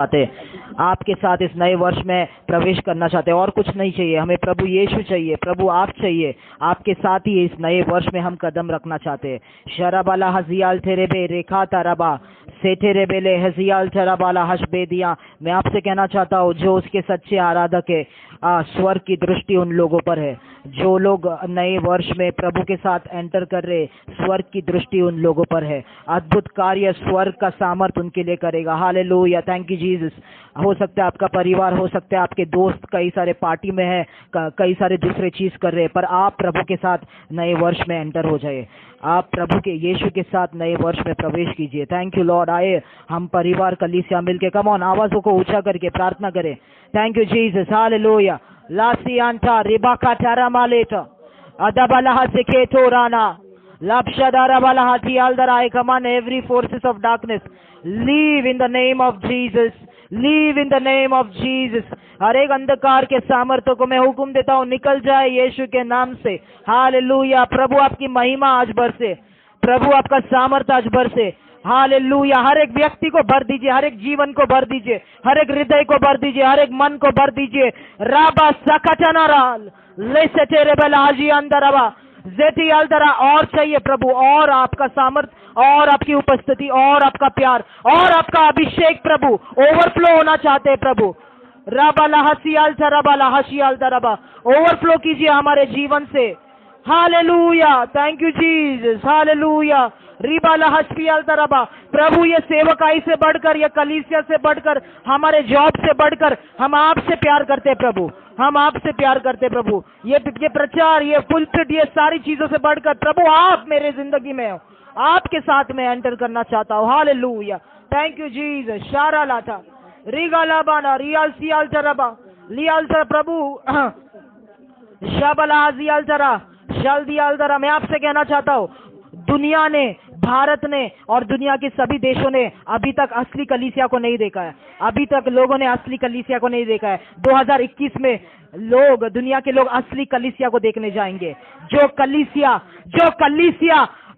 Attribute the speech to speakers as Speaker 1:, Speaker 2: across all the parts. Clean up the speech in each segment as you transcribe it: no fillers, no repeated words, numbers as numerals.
Speaker 1: चाहते, आपके साथ इस नए वर्ष में प्रवेश करना चाहते, और कुछ नहीं चाहिए हमें। प्रभु यीशु चाहिए, प्रभु आप चाहिए, आपके साथ ही इस नए वर्ष में हम कदम रखना चाहते। शराबाला हजियाल थेरेबे रेखा ताराबा सेठेरे बेले हजियाल थराबाला हशबेदिया। मैं आपसे कहना चाहता हूँ, जो उसके सच्चे आराधक है, स्वर्ग की दृष्टि उन लोगों पर है। जो लोग नए वर्ष में प्रभु के साथ एंटर कर रहे, स्वर्ग की दृष्टि उन लोगों पर है। अद्भुत कार्य स्वर्ग का सामर्थ उनके लिए करेगा। Hallelujah, thank you Jesus. हो सकता है आपका परिवार, हो सकता है आपके दोस्त कई सारे पार्टी में है, कई सारे दूसरे चीज कर रहे हैं, पर आप प्रभु के साथ नए वर्ष में एंटर हो जाए। आप प्रभु के यीशु के साथ नए वर्ष में प्रवेश कीजिए। Thank you Lord. आए हम परिवार कलीसिया मिलके कम ऑन आवाजों को ऊंचा करके प्रार्थना करें। Thank you Jesus. हालेलुया। लासियांटा रिबाका टारामालेटा अदबलाहा सेकेटोराना lapshadarabalaha tialdara. I command every forces of darkness, leave in the name of Jesus, leave in the name of Jesus। हर एक अंधकार के सामर्थ्य को मैं हुक्म देता हूँ, निकल जाए यीशु के नाम से। हालेलुया। प्रभु आपकी महिमा आज बरसे, प्रभु आपका सामर्थ्य आज बरसे। हालेलुया। हर एक व्यक्ति को भर दीजिए, हर एक जीवन को भर दीजिए, हर एक हृदय को भर दीजिए, हर एक मन को भर दीजिए। राबा सकटनाराल ले सटेरे बलाजी अंदरवा जेटी अलदरा। और चाहिए प्रभु, और आपका सामर्थ्य, और आपकी उपस्थिति, और आपका प्यार, और आपका अभिषेक प्रभु ओवरफ्लो होना चाहते हैं प्रभु। राबाला हसियाल चराबाला हसियाल दरबा, ओवरफ्लो कीजिए हमारे जीवन से। Hallelujah, thank you Jesus. Hallelujah. रिबाला हसियाल दरबा। प्रभु ये सेवकाई से बढ़कर, ये कलीसिया से बढ़कर, हमारे जॉब से बढ़कर हम आपसे प्यार करते प्रभु, हम आपसे प्यार करते प्रभु। ये प्रचार, ये पुलपिट, ये सारी चीजों से बढ़कर प्रभु आप मेरे जिंदगी में हो, आपके साथ में एंटर करना चाहता हूँ। Hallelujah, thank you Jesus. शारा लाथा रिगाला बाना रियाल सियाल चरबा लियाल चर प्रभु शाबला जियाल चरा शल दियाल दरा। मैं आपसे कहना चाहता हूँ, दुनिया ने, भारत ने और दुनिया के सभी देशों ने अभी तक असली कलीसिया को नहीं देखा है। अभी तक लोगों ने असली कलीसिया को नहीं देखा है। 2021 में लोग, दुनिया के लोग असली कलीसिया को देखने जाएंगे। जो कलीसिया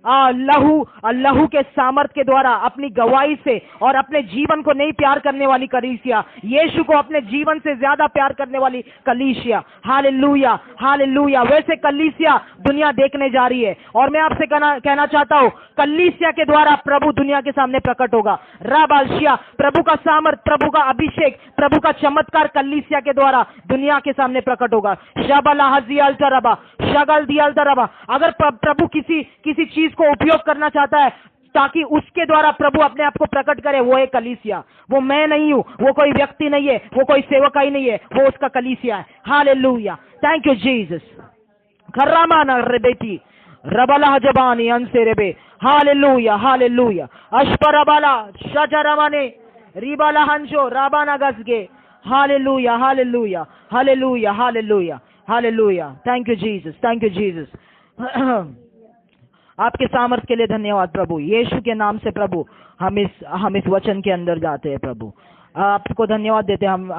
Speaker 1: लहू के सामर्थ के द्वारा अपनी गवाही से और अपने जीवन को नहीं प्यार करने वाली कलीसिया, यीशु को अपने जीवन से ज्यादा प्यार करने वाली कलीसिया। Hallelujah, hallelujah. वैसे कलीसिया दुनिया देखने जा रही है, और मैं आपसे कहना चाहता हूँ, कलीसिया के द्वारा प्रभु दुनिया के सामने प्रकट होगा। राबालशिया, प्रभु का सामर्थ, प्रभु का अभिषेक, प्रभु का चमत्कार कलीसिया के द्वारा दुनिया के सामने प्रकट होगा। शबला हजियाल तरबा शगल दियाल तरबा। अगर प्रभु किसी चीज को उपयोग करना चाहता है ताकि उसके द्वारा प्रभु अपने आप को प्रकट करे, वो है कलीसिया। वो मैं नहीं हूं, वो कोई व्यक्ति नहीं है, वो कोई सेवकाई नहीं है, वो उसका कलीसिया है। Hallelujah, thank you Jesus. खर्रामाना रे बेटी रबला जबानी अंसे रेबे। Hallelujah, hallelujah. अशपरबाला शजरमाने रिबाला हंजो राबाना गसगे। Hallelujah, hallelujah, hallelujah, hallelujah, hallelujah. Thank you Jesus, thank you Jesus. आपके सामर्थ्य के लिए धन्यवाद प्रभु, यीशु के नाम से प्रभु हम इस वचन के अंदर जाते हैं प्रभु। आपको धन्यवाद देते हैं।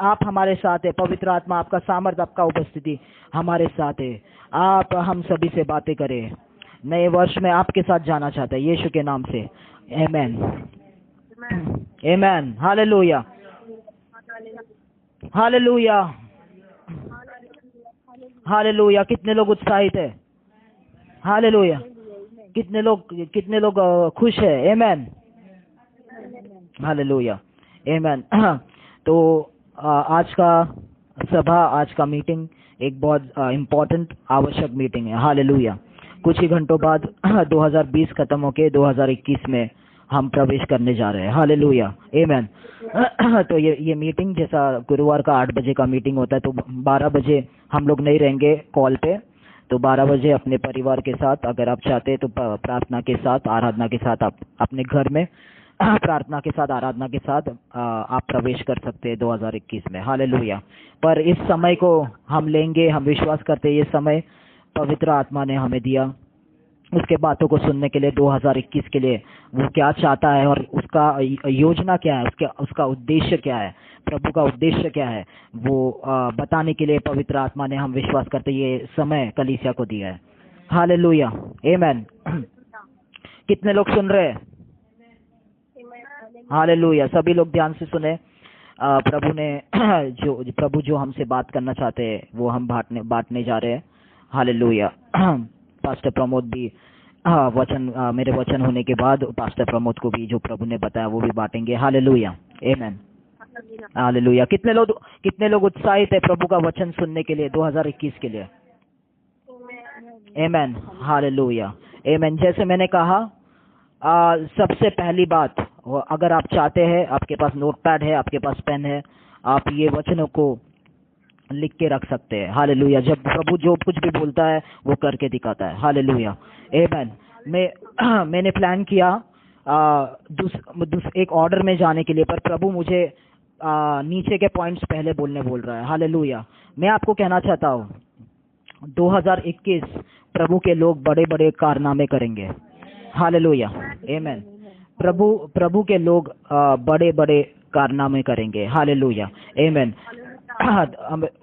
Speaker 1: आप हमारे साथ है, पवित्र आत्मा, आपका सामर्थ्य, आपका उपस्थिति हमारे साथ है। आप हम सभी से बातें करें। नए वर्ष में आपके साथ जाना चाहते हैं यीशु के नाम से। Amen, amen. Hallelujah, hallelujah, hallelujah. कितने लोग उत्साहित है? हालेलुया। कितने लोग खुश है? Amen, hallelujah, amen. तो आज का सभा, आज का मीटिंग एक बहुत इम्पोर्टेंट, आवश्यक मीटिंग है। हालेलुया। कुछ ही घंटों बाद 2020 खत्म होके 2021 में हम प्रवेश करने जा रहे हैं। Hallelujah, amen. तो ये मीटिंग, जैसा गुरुवार का 8 बजे का मीटिंग होता है, तो 12 बजे हम लोग नहीं रहेंगे कॉल पे। तो 12 बजे अपने परिवार के साथ, अगर आप चाहते हैं तो प्रार्थना के साथ, आराधना के साथ, आप अपने घर में प्रार्थना के साथ, आराधना के साथ आप प्रवेश कर सकते हैं 2021 में। हालेलुया। पर इस समय को हम लेंगे, हम विश्वास करते हैं ये समय पवित्र आत्मा ने हमें दिया उसके बातों को सुनने के लिए। 2021 के लिए वो क्या चाहता है और उसका योजना क्या है, उसका उद्देश्य क्या है, प्रभु का उद्देश्य क्या है, वो बताने के लिए पवित्र आत्मा ने, हम विश्वास करते ये समय कलीसिया को दिया है। हालेलुया, आमेन। कितने लोग सुन रहे हैं? हालेलुया। सभी लोग ध्यान से सुने। प्रभु जो हमसे बात करना चाहते हैं वो हम बांटने जा रहे हैं। हालेलुया। पास्टर प्रमोद भी मेरे वचन होने के बाद पास्टर प्रमोद को भी जो प्रभु ने बताया वो भी बांटेंगे। हालेलुया, आमेन, हालेलुया। कितने लोग उत्साहित है प्रभु का वचन सुनने के लिए 2021 के लिए? आमेन, हालेलुया, आमेन। जैसे मैंने कहा, सबसे पहली बात, अगर आप चाहते हैं, आपके पास नोटपैड है, आपके पास पेन है, आप ये वचनों को लिख के रख सकते हैं। हालेलुया। जब प्रभु जो कुछ भी बोलता है वो करके दिखाता है। हालेलुया, आमेन। मैंने प्लान किया एक ऑर्डर में जाने के लिए, पर प्रभु मुझे नीचे के पॉइंट्स पहले बोल रहा है। हालेलुया। मैं आपको कहना चाहता हूँ 2021 प्रभु के लोग बड़े बड़े कारनामे करेंगे। Hallelujah, amen. प्रभु के लोग बड़े बड़े कारनामे करेंगे। हालेलुया, आमेन।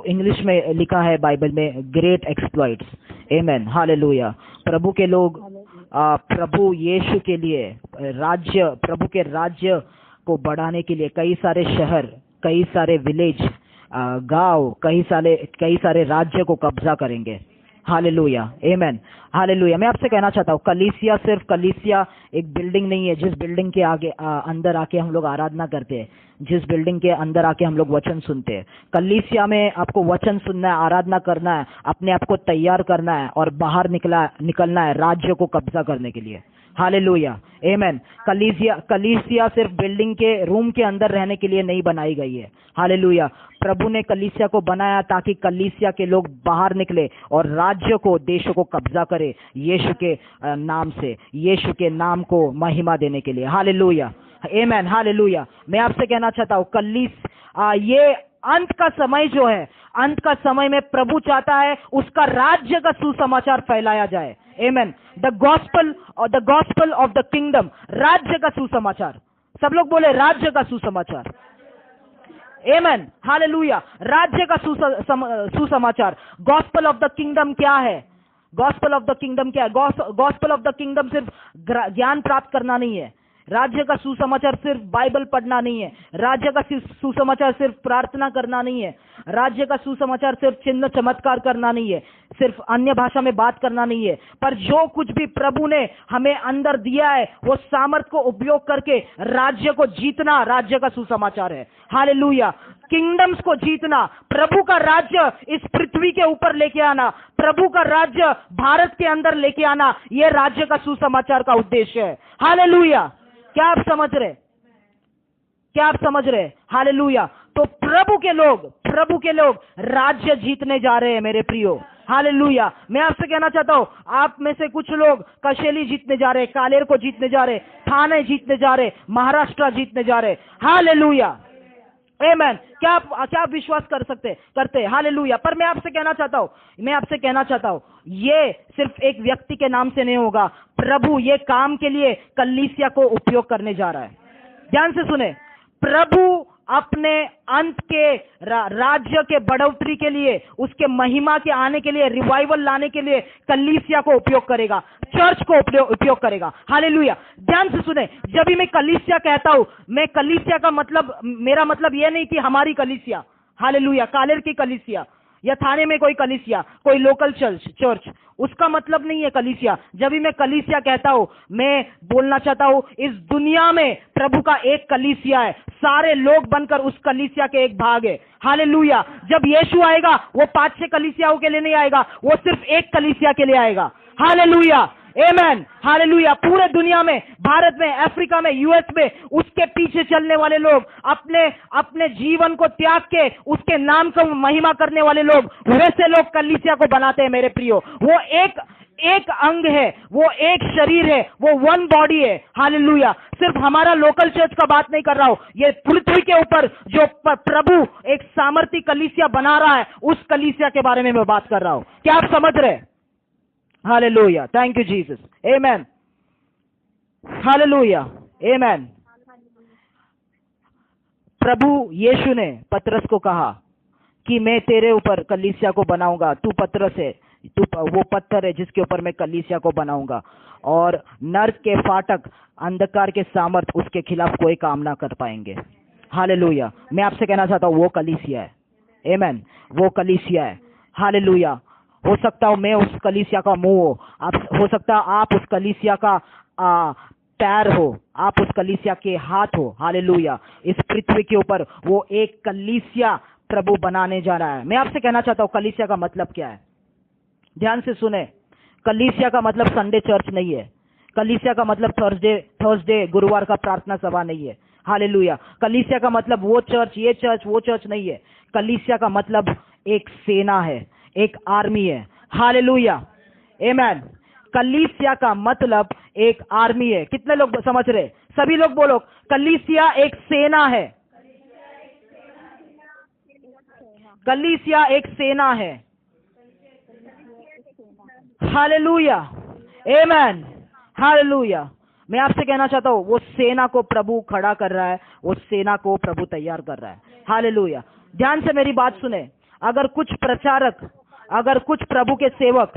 Speaker 1: इंग्लिश में लिखा है बाइबल में, ग्रेट एक्सप्लॉइट्स। आमेन, हालेलुया। प्रभु के लोग प्रभु यीशु के लिए प्रभु के राज्य को बढ़ाने के लिए कई सारे शहर, कई सारे विलेज, गांव, कई सारे राज्य को कब्जा करेंगे। हालेलुया, आमेन, हालेलुया। मैं आपसे कहना चाहता हूँ, कलीसिया एक बिल्डिंग नहीं है जिस बिल्डिंग के अंदर आके हम लोग आराधना करते हैं, जिस बिल्डिंग के अंदर आके हम लोग वचन सुनते हैं। कलीसिया में आपको वचन सुनना है, आराधना करना है, अपने आप को तैयार करना है और बाहर निकलना है राज्य को कब्जा करने के लिए। हालेलुया, आमेन। कलीसिया सिर्फ बिल्डिंग के रूम के अंदर रहने के लिए नहीं बनाई गई है। हालेलुया। प्रभु ने कलीसिया को बनाया ताकि कलीसिया के लोग बाहर निकले और राज्य को, देशों को कब्जा करे यीशु के नाम से, यीशु के नाम को महिमा देने के लिए। हालेलुया, आमेन, हालेलुया। मैं आपसे कहना चाहता हूँ, ये अंत का समय जो है, अंत का समय में प्रभु चाहता है उसका राज्य का सुसमाचार फैलाया जाए। Amen. The gospel of the kingdom, राज्य का सुसमाचार। सब लोग बोले राज्य का सुसमाचार। Amen, hallelujah. राज्य का सुसमाचार। गॉस्पल ऑफ द किंगडम क्या है? गॉस्पल ऑफ द किंगडम क्या है? गॉस्पल ऑफ द किंगडम सिर्फ ज्ञान प्राप्त करना नहीं है। राज्य का सुसमाचार सिर्फ बाइबल पढ़ना नहीं है। राज्य का सुसमाचार सिर्फ प्रार्थना करना नहीं है। राज्य का सुसमाचार सिर्फ चिन्ह चमत्कार करना नहीं है, सिर्फ अन्य भाषा में बात करना नहीं है, पर जो कुछ भी प्रभु ने हमें अंदर दिया है वो सामर्थ को उपयोग करके राज्य को जीतना, राज्य का सुसमाचार है। हालेलुया। किंगडम्स को जीतना, प्रभु का राज्य इस पृथ्वी के ऊपर लेके आना, प्रभु का राज्य भारत के अंदर लेके आना, यह राज्य का सुसमाचार का उद्देश्य है। हालेलुया। क्या आप समझ रहे? क्या आप समझ रहे? हालेलुया। तो प्रभु के लोग राज्य जीतने जा रहे हैं मेरे प्रियो। हालेलुया। मैं आपसे कहना चाहता हूं, आप में से कुछ लोग कशेली जीतने जा रहे, कालेर को जीतने जा रहे, थाने जीतने जा रहे, महाराष्ट्र जीतने जा रहे। हालेलुया, आमेन। क्या आप विश्वास करते? हालेलुया। पर मैं आपसे कहना चाहता हूं, ये सिर्फ एक व्यक्ति के नाम से नहीं होगा। प्रभु ये काम के लिए कलीसिया को उपयोग करने जा रहा है। ध्यान से सुने, प्रभु अपने अंत के राज्य के बढ़ोतरी के लिए, उसके महिमा के आने के लिए, रिवाइवल लाने के लिए कलीसिया को उपयोग करेगा, चर्च को उपयोग करेगा। हालेलुया। ध्यान से सुने, जब भी मैं कलीसिया कहता हूं, मैं कलीसिया का मतलब, मेरा मतलब यह नहीं कि हमारी कलीसिया, हालेलुया, कालेर की कलीसिया या थाने में कोई कलीसिया, कोई लोकल चर्च, उसका मतलब नहीं है कलीसिया। जब भी मैं कलीसिया कहता हूं, मैं बोलना चाहता हूं इस दुनिया में प्रभु का एक कलीसिया है, सारे लोग बनकर उस कलीसिया के एक भाग है। हालेलुया। जब यीशु आएगा वो 5-6 कलीसियाओं के लिए नहीं आएगा, वो सिर्फ एक कलीसिया के लिए आएगा। हालेलुया, आमेन, हालेलुया। पूरे दुनिया में, भारत में, अफ्रीका में, यूएस में, उसके पीछे चलने वाले लोग, अपने जीवन को त्याग के उसके नाम को महिमा करने वाले लोग, वैसे लोग कलीसिया को बनाते हैं मेरे प्रियो। वो एक अंग है, वो एक शरीर है, वो वन बॉडी है। हालेलुया। सिर्फ हमारा लोकल चर्च का बात नहीं कर रहा हूं, ये पृथ्वी के ऊपर जो प्रभु एक सामर्थी कलीसिया बना रहा है, उस कलीसिया के बारे में मैं बात कर रहा हूं। क्या आप समझ रहे? Hallelujah, thank you Jesus, amen, hallelujah, amen. प्रभु यीशु ने पतरस को कहा कि मैं तेरे ऊपर कलीसिया को बनाऊंगा, तू पतरस है, तू वो पत्थर है जिसके ऊपर मैं कलीसिया को बनाऊंगा, और नर्क के फाटक, अंधकार के सामर्थ उसके खिलाफ कोई काम ना कर पाएंगे। हालेलुया। मैं आपसे कहना चाहता हूँ वो कलीसिया है। आमेन, वो कलीसिया है। हालेलुया। हो सकता हो मैं उस कलीसिया का मुंह हो, आप हो सकता आप उस कलीसिया का पैर हो, आप उस कलीसिया के हाथ हो। हालेलुया। इस पृथ्वी के ऊपर वो एक कलीसिया प्रभु बनाने जा रहा है। मैं आपसे कहना चाहता हूँ कलीसिया का मतलब क्या है। ध्यान से सुने, कलीसिया का मतलब संडे चर्च नहीं है। कलीसिया का मतलब थर्सडे गुरुवार का प्रार्थना सभा नहीं है। हालेलुया। कलीसिया का मतलब वो चर्च, ये चर्च, वो चर्च नहीं है। कलीसिया का मतलब एक सेना है, एक आर्मी है। हालेलुया। आमेन। कलीसिया का मतलब एक आर्मी है। कितने लोग समझ रहे? सभी लोग बोलो, कलीसिया एक सेना है। कलीसिया एक सेना है। हालेलुया। आमेन। हालेलुया। मैं आपसे कहना चाहता हूँ वो सेना को प्रभु खड़ा कर रहा है, वो सेना को प्रभु तैयार कर रहा है। हालेलुया। ध्यान से मेरी बात सुने, अगर कुछ प्रचारक, अगर कुछ प्रभु के सेवक,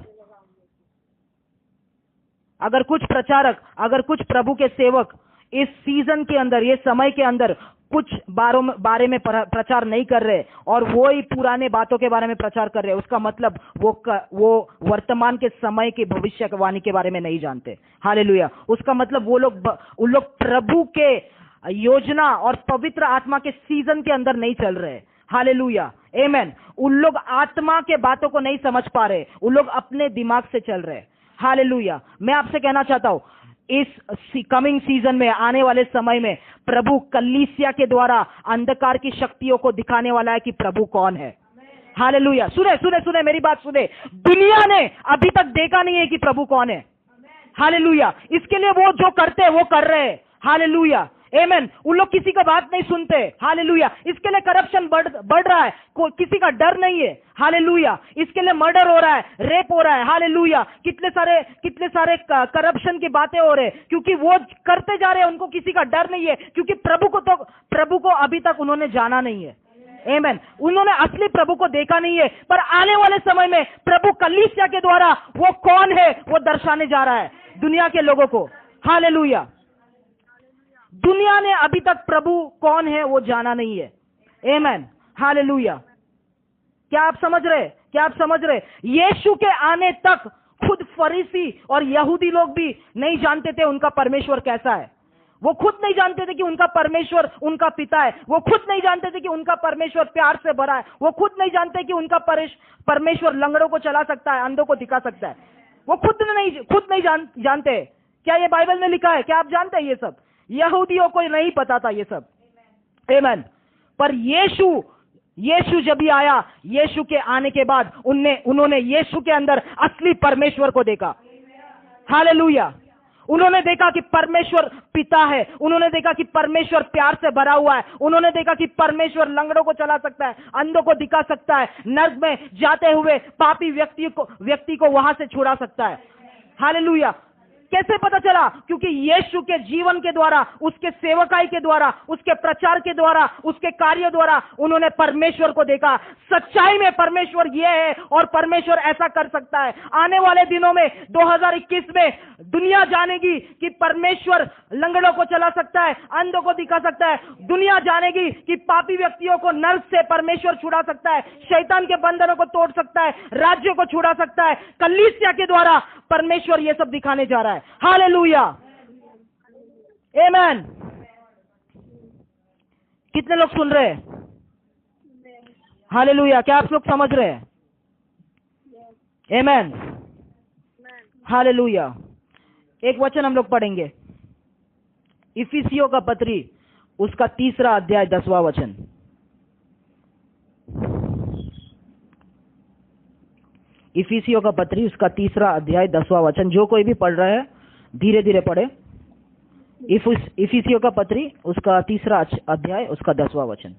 Speaker 1: अगर कुछ प्रचारक, अगर कुछ प्रभु के सेवक इस सीजन के अंदर, ये समय के अंदर कुछ बारे में प्रचार नहीं कर रहे और वो ही पुराने बातों के बारे में प्रचार कर रहे, उसका मतलब वो वर्तमान के समय के भविष्यवाणी के बारे में नहीं जानते। हालेलुया। उसका मतलब उन लोग प्रभु के योजना और पवित्र आत्मा के सीजन के अंदर नहीं चल रहे। हालेलुया। आमेन। उन लोग आत्मा के बातों को नहीं समझ पा रहे, उन लोग अपने दिमाग से चल रहे। हालेलुया। मैं आपसे कहना चाहता हूं इस कमिंग सीजन में, आने वाले समय में प्रभु कलीसिया के द्वारा अंधकार की शक्तियों को दिखाने वाला है कि प्रभु कौन है। हालेलुया। सुने सुने सुने, मेरी बात सुने, दुनिया ने अभी तक देखा नहीं है कि प्रभु कौन है। हालेलुया। इसके लिए वो जो करते हैं वो कर रहे हैं। हालेलुया। आमेन। उन लोग किसी का बात नहीं सुनते। हालेलुया। इसके लिए करप्शन बढ़ रहा है, किसी का डर नहीं है। हालेलुया। इसके लिए मर्डर हो रहा है, रेप हो रहा है। हालेलुया। कितने सारे करप्शन की बातें हो रहे हैं, क्योंकि वो करते जा रहे हैं, उनको किसी का डर नहीं है, क्योंकि प्रभु को अभी तक उन्होंने जाना नहीं है। आमेन। उन्होंने असली प्रभु को देखा नहीं है, पर आने वाले समय में प्रभु कलीसिया के द्वारा वो कौन है वो दर्शाने जा रहा है दुनिया के लोगों को। हालेलुया। दुनिया ने अभी तक प्रभु कौन है वो जाना नहीं है। आमेन। हालेलुया। क्या आप समझ रहे? क्या आप समझ रहे? यीशु के आने तक खुद फरीसी और यहूदी लोग भी नहीं जानते थे उनका परमेश्वर कैसा है। वो खुद नहीं जानते थे कि उनका परमेश्वर उनका पिता है। वो खुद नहीं जानते थे कि उनका परमेश्वर प्यार से भरा है। वो खुद नहीं जानते कि उनका परमेश्वर लंगड़ों को चला सकता है, अंधों को दिखा सकता है। वो खुद नहीं जानते। क्या ये बाइबल में लिखा है? क्या आप जानते हैं ये सब? यहूदियों को नहीं पता था ये सब। आमेन। पर यीशु जब भी आया, यीशु के आने के बाद उन्होंने यीशु के अंदर असली परमेश्वर को देखा। हालेलुया। उन्होंने देखा कि परमेश्वर पिता है, उन्होंने देखा कि परमेश्वर प्यार से भरा हुआ है, उन्होंने देखा कि परमेश्वर लंगड़ों को चला सकता है, अंधों को दिखा सकता है, नर्क में जाते हुए पापी व्यक्ति को वहां से छुड़ा सकता है। हालेलुया। कैसे पता चला? क्योंकि यीशु के जीवन के द्वारा, उसके सेवकाई के द्वारा, उसके प्रचार के द्वारा, उसके कार्यों द्वारा उन्होंने परमेश्वर को देखा। सच्चाई में परमेश्वर ये है और परमेश्वर ऐसा कर सकता है। आने वाले दिनों में 2021 में दुनिया जानेगी कि परमेश्वर लंगड़ों को चला सकता है, अंधों को दिखा सकता है। दुनिया जानेगी कि पापी व्यक्तियों को नर्क से परमेश्वर छुड़ा सकता है, शैतान के बंधनों को तोड़ सकता है, राज्यों को छुड़ा सकता है। कलीसिया के द्वारा परमेश्वर ये सब दिखाने जा रहा है। हालेलुया। आमेन। कितने लोग सुन रहे हैं? हालेलुया। क्या आप लोग समझ रहे हैं? आमेन। हालेलुया। एक वचन हम लोग पढ़ेंगे, इफिसियों का पत्री, उसका 3 अध्याय 10वां वचन। इफिसियों का पत्री, उसका 3 अध्याय 10वां वचन। जो कोई भी पढ़ रहा है धीरे धीरे पढ़े। इफिसियों का पत्री, उसका 3 अध्याय, उसका 10वां वचन।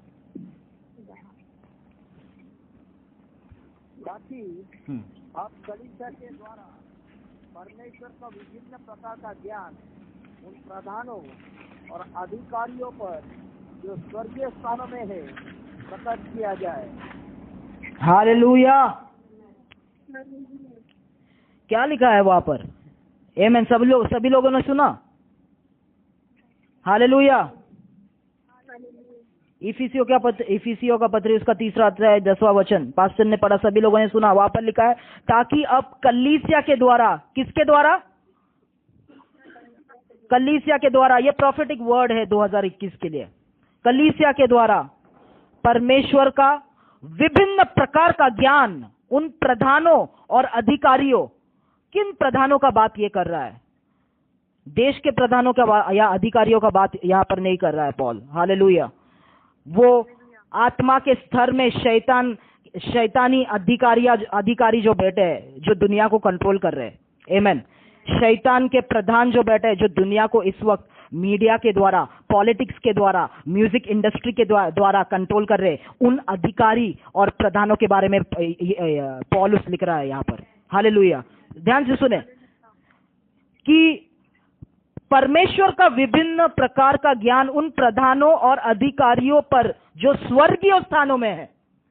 Speaker 2: बाकी आप कलीसिया के द्वारा परमेश्वर का विभिन्न प्रकार का ज्ञान उन प्रधानों और अधिकारियों पर जो स्वर्गीय स्थानों में है प्रकट किया जाए।
Speaker 1: हालेलुया। क्या लिखा है वहां पर? आमेन। सभी लोगों ने सुना? हालेलुया। इफिसियों का पत्री उसका 3 अध्याय 10वां वचन पास्टर ने पढ़ा, सभी लोगों ने सुना। वहां पर लिखा है ताकि अब कलीसिया के द्वारा, किसके द्वारा? कलीसिया के द्वारा। ये प्रॉफिटिक वर्ड है 2021 के लिए। कलीसिया के द्वारा परमेश्वर का विभिन्न प्रकार का ज्ञान उन प्रधानों और अधिकारियों, किन प्रधानों का बात ये कर रहा है? देश के प्रधानों का या अधिकारियों का बात यहां पर नहीं कर रहा है पॉल। हालेलुया। वो आत्मा के स्तर में शैतानी अधिकारी जो बैठे हैं, जो दुनिया को कंट्रोल कर रहे हैं। आमीन। शैतान के प्रधान जो बैठे हैं, जो दुनिया को इस वक्त मीडिया के द्वारा, पॉलिटिक्स के द्वारा, म्यूजिक इंडस्ट्री के द्वारा कंट्रोल कर रहे, उन अधिकारी और प्रधानों के बारे में पौलुस लिख रहा है यहां पर। हालेलुया। ध्यान से सुने कि परमेश्वर का विभिन्न प्रकार का ज्ञान उन प्रधानों और अधिकारियों पर जो स्वर्गीय स्थानों में है।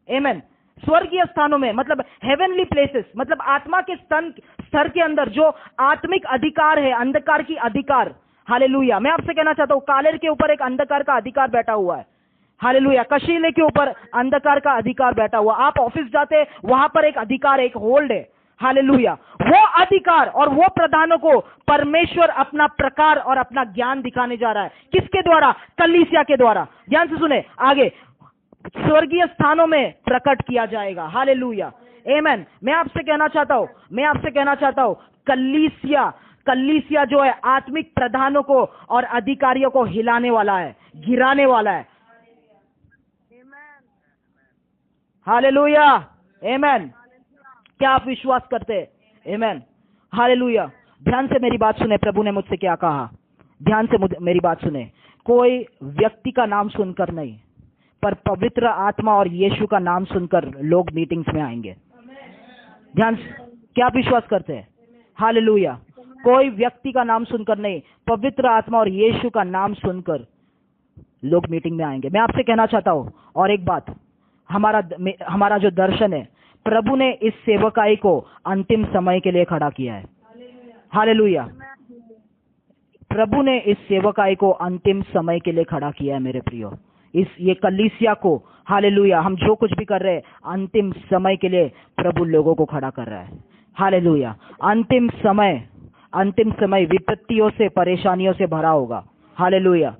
Speaker 1: आमीन। स्वर्गीय स्थानों में मतलब हेवनली प्लेसेस, मतलब आत्मा के स्तर के अंदर जो आत्मिक अधिकार है, अंधकार की अधिकार। हालेलुया। मैं आपसे कहना चाहता हूं, कालेर के ऊपर एक अंधकार का अधिकार बैठा हुआ है। हालेलुया। कशीले के ऊपर अंधकार का अधिकार बैठा हुआ। आप ऑफिस जाते, वहां पर एक अधिकार, एक होल्ड है। हालेलुया। वो अधिकार और वो प्रधानों को परमेश्वर अपना प्रकार और अपना ज्ञान दिखाने जा रहा है। किसके द्वारा? कलीसिया के द्वारा। ध्यान से सुने आगे, स्वर्गीय स्थानों में प्रकट किया जाएगा। हालेलुया। आमीन। मैं आपसे कहना चाहता हूं कलीसिया जो है आत्मिक प्रधानों को और अधिकारियों को हिलाने वाला है, गिराने वाला है। हालेलुया। आमीन। क्या आप विश्वास करते हैं? आमीन। हालेलुया। ध्यान से मेरी बात सुने, प्रभु ने मुझसे क्या कहा, ध्यान से मेरी बात सुने। कोई व्यक्ति का नाम सुनकर नहीं, पर पवित्र आत्मा और यीशु का नाम सुनकर लोग मीटिंग्स में आएंगे। ध्यान से, क्या आप विश्वास करते हैं? हालेलुया। कोई व्यक्ति का नाम सुनकर नहीं, पवित्र आत्मा और यीशु का नाम सुनकर लोग मीटिंग में आएंगे। मैं आपसे कहना चाहता हूं और एक बात, हमारा जो दर्शन है, प्रभु ने इस सेवकाई को अंतिम समय के लिए खड़ा किया है। हालेलुया। प्रभु ने इस सेवकाई को अंतिम समय के लिए खड़ा किया है मेरे प्रियो। ये कलीसिया को, हालेलुया, हम जो कुछ भी कर रहे हैं अंतिम समय के लिए प्रभु लोगों को खड़ा कर रहा है। हालेलुया। अंतिम समय विपत्तियों से, परेशानियों से भरा होगा। हालेलुया।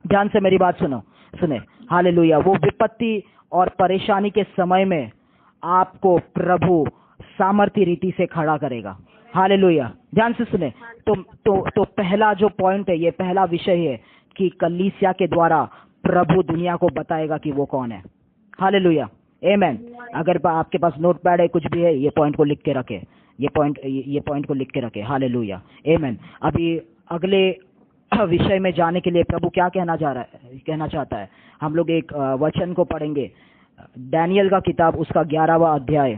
Speaker 1: ध्यान से मेरी बात सुने। हालेलुया। वो विपत्ति और परेशानी के समय में आपको प्रभु सामर्थ्य रीति से खड़ा करेगा। हालेलुया। ध्यान से सुने। तो पहला जो पॉइंट है, ये पहला विषय है कि कलीसिया के द्वारा प्रभु दुनिया को बताएगा कि वो कौन है। हालेलुया। आमीन। अगर आपके पास नोटपैड है, कुछ भी है, ये पॉइंट को लिख के रखे, ये पॉइंट को लिख के रखे। हालेलुया। आमीन। अभी अगले विषय में जाने के लिए प्रभु क्या कहना चाहता है, हम लोग एक वचन को पढ़ेंगे। दानियल का किताब उसका 11वां अध्याय,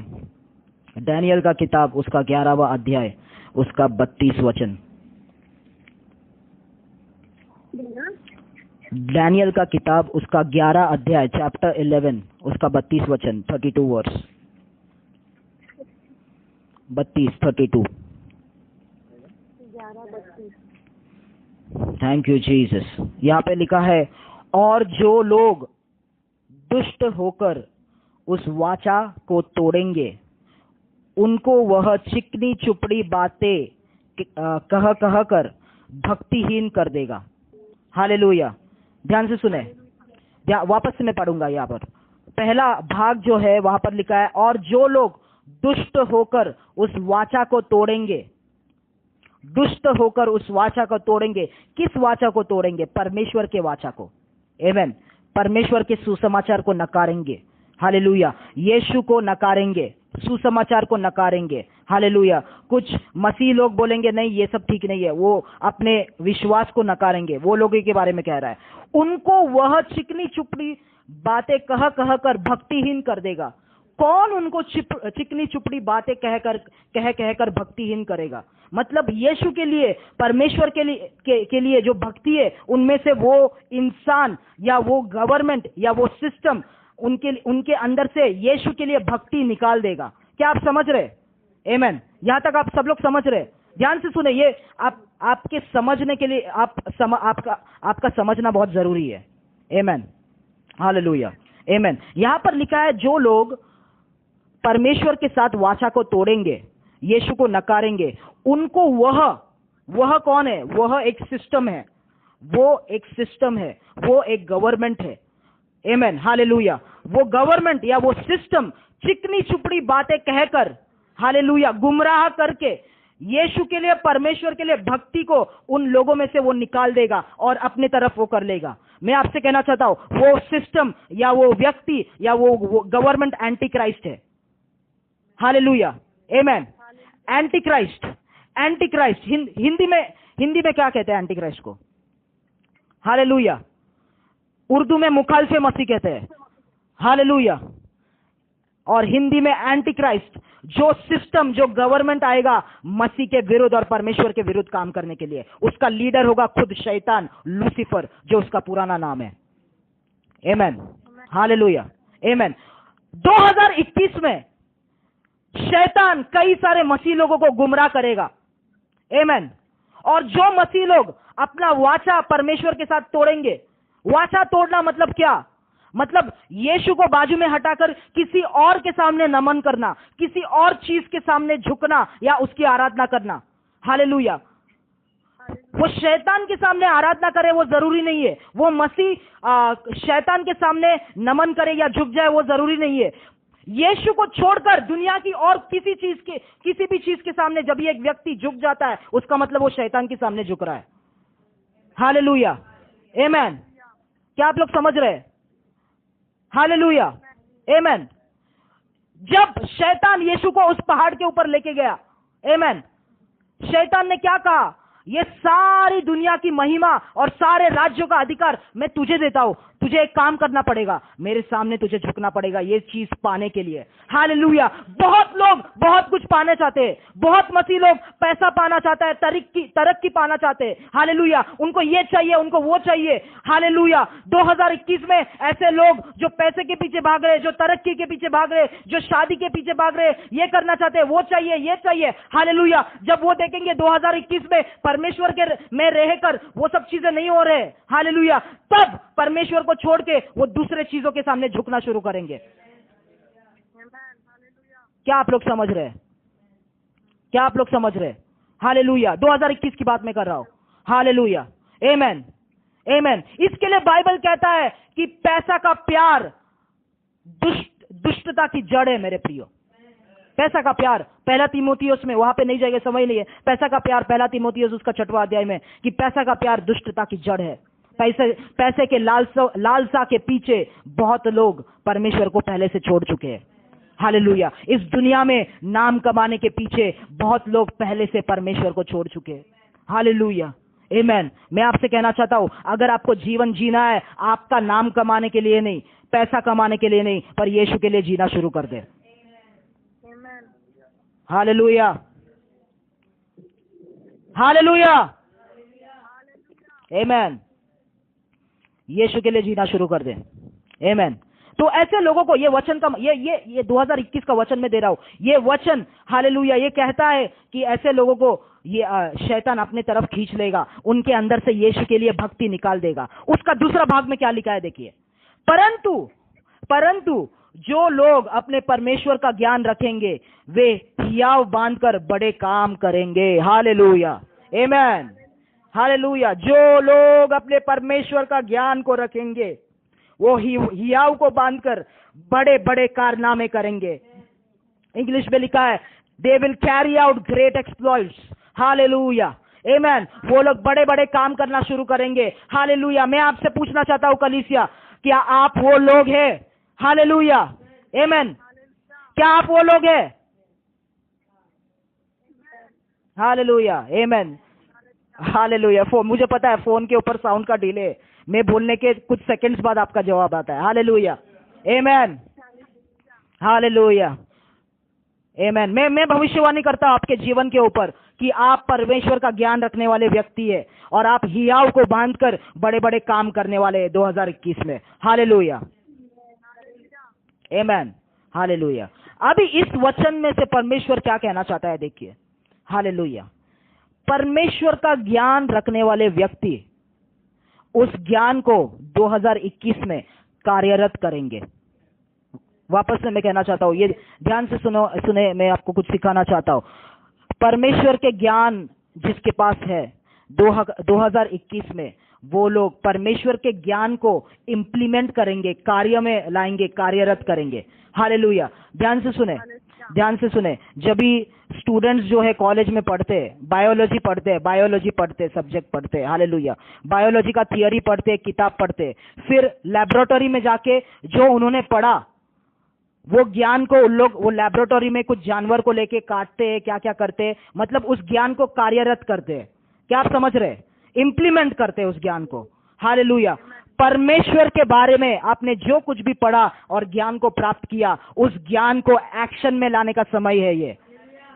Speaker 1: दानियल का किताब उसका 11वां अध्याय उसका 32 वचन। दानियल का किताब उसका 11 अध्याय चैप्टर 11 उसका 32 वचन, 32 वर्स, 32। Thank you Jesus. यहाँ पे लिखा है, और जो लोग दुष्ट होकर उस वाचा को तोड़ेंगे उनको वह चिकनी चुपड़ी बातें कह कर भक्तिहीन कर देगा। हालेलुया। ध्यान से सुने, वापस से मैं पढ़ूंगा। यहाँ पर पहला भाग जो है वहां पर लिखा है, और जो लोग दुष्ट होकर उस वाचा को तोड़ेंगे। दुष्ट होकर उस वाचा को तोड़ेंगे। किस वाचा को तोड़ेंगे? परमेश्वर के वाचा को। आमीन। परमेश्वर के सुसमाचार को नकारेंगे। हालेलुया। यीशु को नकारेंगे, सुसमाचार को नकारेंगे। हालेलुया। कुछ मसीह लोग बोलेंगे नहीं, ये सब ठीक नहीं है, वो अपने विश्वास को नकारेंगे। वो लोगों के बारे में कह रहा है, उनको वह चिकनी चुपड़ी बातें कह कर भक्तिहीन कर देगा। कौन उनको चिकनी चुपड़ी बातें कह कर भक्तिहीन करेगा? मतलब यीशु के लिए, परमेश्वर के लिए जो भक्ति है, उनमें से वो इंसान या वो गवर्नमेंट या वो सिस्टम उनके अंदर से यीशु के लिए भक्ति निकाल देगा। क्या आप समझ रहे? आमीन। यहां तक आप सब लोग समझ रहे? ध्यान से सुने, ये आपके समझने के लिए आपका समझना बहुत जरूरी है। आमीन। हालेलुया, आमेन। यहां पर लिखा है जो लोग परमेश्वर के साथ वाचा को तोड़ेंगे, यीशु को नकारेंगे, उनको वह कौन है? वह एक सिस्टम है, वो एक सिस्टम है, वो एक गवर्नमेंट है। Amen, hallelujah. वो गवर्नमेंट या वो सिस्टम चिकनी चुपड़ी बातें कहकर, हालेलुया, गुमराह करके यीशु के लिए, परमेश्वर के लिए भक्ति को उन लोगों में से वो निकाल देगा और अपने तरफ वो कर लेगा। मैं आपसे कहना चाहता हूं, वो सिस्टम या वो व्यक्ति या वो गवर्नमेंट एंटी क्राइस्ट है। Hallelujah, amen. Antichrist, antichrist Hindi में क्या कहते हैं एंटी क्राइस्ट को? हालेलुया। उर्दू में मुखालफे मसीह कहते हैं। हालेलुया। और हिंदी में एंटी क्राइस्ट, जो सिस्टम, जो गवर्नमेंट आएगा मसीह के विरुद्ध और परमेश्वर के विरुद्ध काम करने के लिए, उसका लीडर होगा खुद शैतान, लूसीफर, जो उसका पुराना नाम है। आमेन, हालेलुया, आमेन। 2021 में शैतान कई सारे मसीह लोगों को गुमराह करेगा। आमेन। और जो मसीह लोग अपना वाचा परमेश्वर के साथ तोड़ेंगे, वाचा तोड़ना मतलब क्या? मतलब यीशु को बाजू में हटाकर किसी और के सामने नमन करना, किसी और चीज के सामने झुकना या उसकी आराधना करना। हालेलुया। वो शैतान के सामने आराधना करे वो जरूरी नहीं है, वो मसीह शैतान के सामने नमन करे या झुक जाए वो जरूरी नहीं है। यीशु को छोड़कर दुनिया की और किसी भी चीज के सामने जब ये एक व्यक्ति झुक जाता है, उसका मतलब वो शैतान के सामने झुक रहा है। हालेलुया, आमेन। क्या आप लोग समझ रहे हैं? हालेलुया, आमेन। जब शैतान यीशु को उस पहाड़ के ऊपर लेके गया, आमेन, शैतान ने क्या कहा? ये सारी दुनिया की महिमा और सारे राज्यों का अधिकार मैं तुझे देता हूं, तुझे एक काम करना पड़ेगा, मेरे सामने तुझे झुकना पड़ेगा ये चीज पाने के लिए। हालेलुया। बहुत लोग बहुत कुछ पाने चाहते हैं, बहुत मसीह लोग पैसा पाना चाहता है, तरक्की पाना चाहते हैं। हालेलुया। उनको ये चाहिए, उनको वो चाहिए। हालेलुया। 2021 में ऐसे लोग जो पैसे के पीछे भाग रहे, जो तरक्की के पीछे भाग रहे, जो शादी के पीछे भाग रहे, ये करना चाहते हैं, वो चाहिए, ये चाहिए। हालेलुया। जब वो देखेंगे 2021 में परमेश्वर के में रहकर वो सब चीजें नहीं हो रहे, हालेलुया, तब परमेश्वर को छोड़ के वो दूसरे चीजों के सामने झुकना शुरू करेंगे। क्या आप लोग समझ रहे हैं? क्या आप लोग समझ रहे हैं? हालेलुया। 2021 की बात मैं कर रहा हूं। हालेलुया, आमेन, आमेन। इसके लिए बाइबल कहता है कि पैसा का प्यार दुष्टता की जड़ है। मेरे प्रियो, पैसा का प्यार, पहला तीमुथियुस में, वहां पे नहीं जाएगा, समझ नहीं है। पैसा का प्यार, पहला तीमुथियुस उसका 6वां अध्याय में, कि पैसा का प्यार दुष्टता की जड़ है। पैसे के लालसा के पीछे बहुत लोग परमेश्वर को पहले से छोड़ चुके हैं। हालेलुया। इस दुनिया में नाम कमाने के पीछे बहुत लोग पहले से परमेश्वर को छोड़ चुके हैं। हालेलुया, आमेन। मैं आपसे कहना चाहता हूं, अगर आपको जीवन जीना है, आपका नाम कमाने के लिए नहीं, पैसा कमाने के लिए नहीं, पर यीशु के लिए जीना शुरू कर दे। हालेलुया, हालेलुया, आमेन। यीशु के लिए जीना शुरू कर दे, आमेन। तो ऐसे लोगों को ये वचन का ये 2021 का वचन मैं दे रहा हूं। ये वचन, हालेलुया, ये कहता है कि ऐसे लोगों को ये शैतान अपने तरफ खींच लेगा, उनके अंदर से यीशु के लिए भक्ति निकाल देगा। उसका दूसरा भाग में क्या लिखा है देखिए, परंतु जो लोग अपने परमेश्वर का ज्ञान रखेंगे वे हियाव बांधकर बड़े काम करेंगे। हालेलुया, आमेन, हालेलुया। जो लोग अपने परमेश्वर का ज्ञान को रखेंगे वो हियाव को बांधकर बड़े बड़े कारनामे करेंगे। इंग्लिश में लिखा है, they will carry out great exploits. Hallelujah, amen. वो लोग बड़े बड़े काम करना शुरू करेंगे। हालेलुया। मैं आपसे पूछना चाहता हूं कलीसिया, क्या आप वो लोग हैं? हालेलुया, आमेन। क्या आप वो लोग हैं? हालेलुया, आमेन, हालेलुया। मुझे पता है फोन के ऊपर साउंड का डिले है, मैं बोलने के कुछ सेकंड्स बाद आपका जवाब आता है। हालेलुया, आमेन, हालेलुया, आमेन। मैं भविष्यवाणी करता हूं आपके जीवन के ऊपर कि आप परमेश्वर का ज्ञान रखने वाले व्यक्ति है और आप हियाव को बांधकर बड़े बड़े काम करने वाले हैं 2021 में। हालेलुया, आमेन, हालेलुया। अभी इस वचन में से परमेश्वर क्या कहना चाहता है देखिए। हालेलुया। परमेश्वर का ज्ञान रखने वाले व्यक्ति उस ज्ञान को 2021 में कार्यरत करेंगे। वापस से मैं कहना चाहता हूँ, ये ध्यान से सुने, मैं आपको कुछ सिखाना चाहता हूँ। परमेश्वर के ज्ञान जिसके पास है 2021 में, वो लोग परमेश्वर के ज्ञान को इम्प्लीमेंट करेंगे, कार्य में लाएंगे, कार्यरत करेंगे। हालेलुया। ध्यान से सुने। जब भी स्टूडेंट्स जो है कॉलेज में पढ़ते हैं, बायोलॉजी पढ़ते, सब्जेक्ट पढ़ते, हालेलुया, बायोलॉजी का थियरी पढ़ते, किताब पढ़ते, फिर लैबोरेटरी में जाके जो उन्होंने पढ़ा वो ज्ञान को उन लोग वो लैबोरेटरी में कुछ जानवर को लेके काटते हैं, क्या क्या करते हैं, मतलब उस ज्ञान को कार्यरत करते हैं। क्या आप समझ रहे? इंप्लीमेंट करते हैं उस ज्ञान को। हालेलुया। परमेश्वर के बारे में आपने जो कुछ भी पढ़ा और ज्ञान को प्राप्त किया, उस ज्ञान को एक्शन में लाने का समय है ये।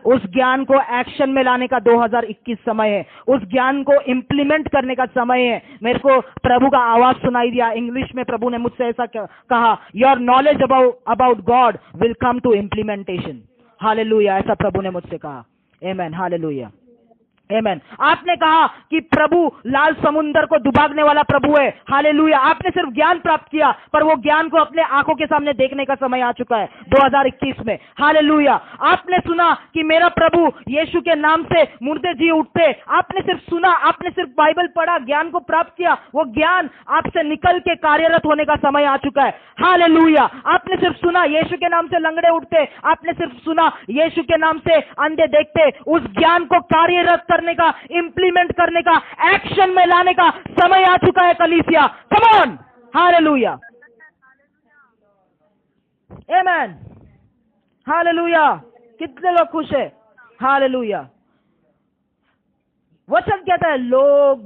Speaker 1: उस ज्ञान को एक्शन में लाने का 2021 समय है। उस ज्ञान को इंप्लीमेंट करने का समय है। मेरे को प्रभु का आवाज सुनाई दिया, इंग्लिश में प्रभु ने मुझसे ऐसा कहा, your knowledge about God will come to implementation. Hallelujah, ऐसा प्रभु ने मुझसे कहा। Amen, hallelujah, amen. आपने कहा कि प्रभु लाल समुद्र को डुबाने वाला प्रभु है। हालेलुया। आपने सिर्फ ज्ञान प्राप्त किया, पर वो ज्ञान को अपने आंखों के सामने देखने का समय आ चुका है 2021 में। हालेलुया। आपने सुना कि मेरा प्रभु यीशु के नाम से मुर्दे जी उठते। आपने सिर्फ सुना, आपने सिर्फ बाइबल पढ़ा, ज्ञान को प्राप्त किया, वो ज्ञान आपसे निकल के कार्यरत होने का समय आ चुका है। हालेलुया। आपने सिर्फ सुना यीशु के नाम से लंगड़े उठते, आपने सिर्फ सुना यीशु के नाम से अंधे देखते, उस ज्ञान को कार्यरत करने का, इंप्लीमेंट करने का, एक्शन में लाने का समय आ चुका है कलीसिया। Come on, hallelujah, amen, hallelujah. कितने लोग खुश है? हालेलुया। वचन कहता है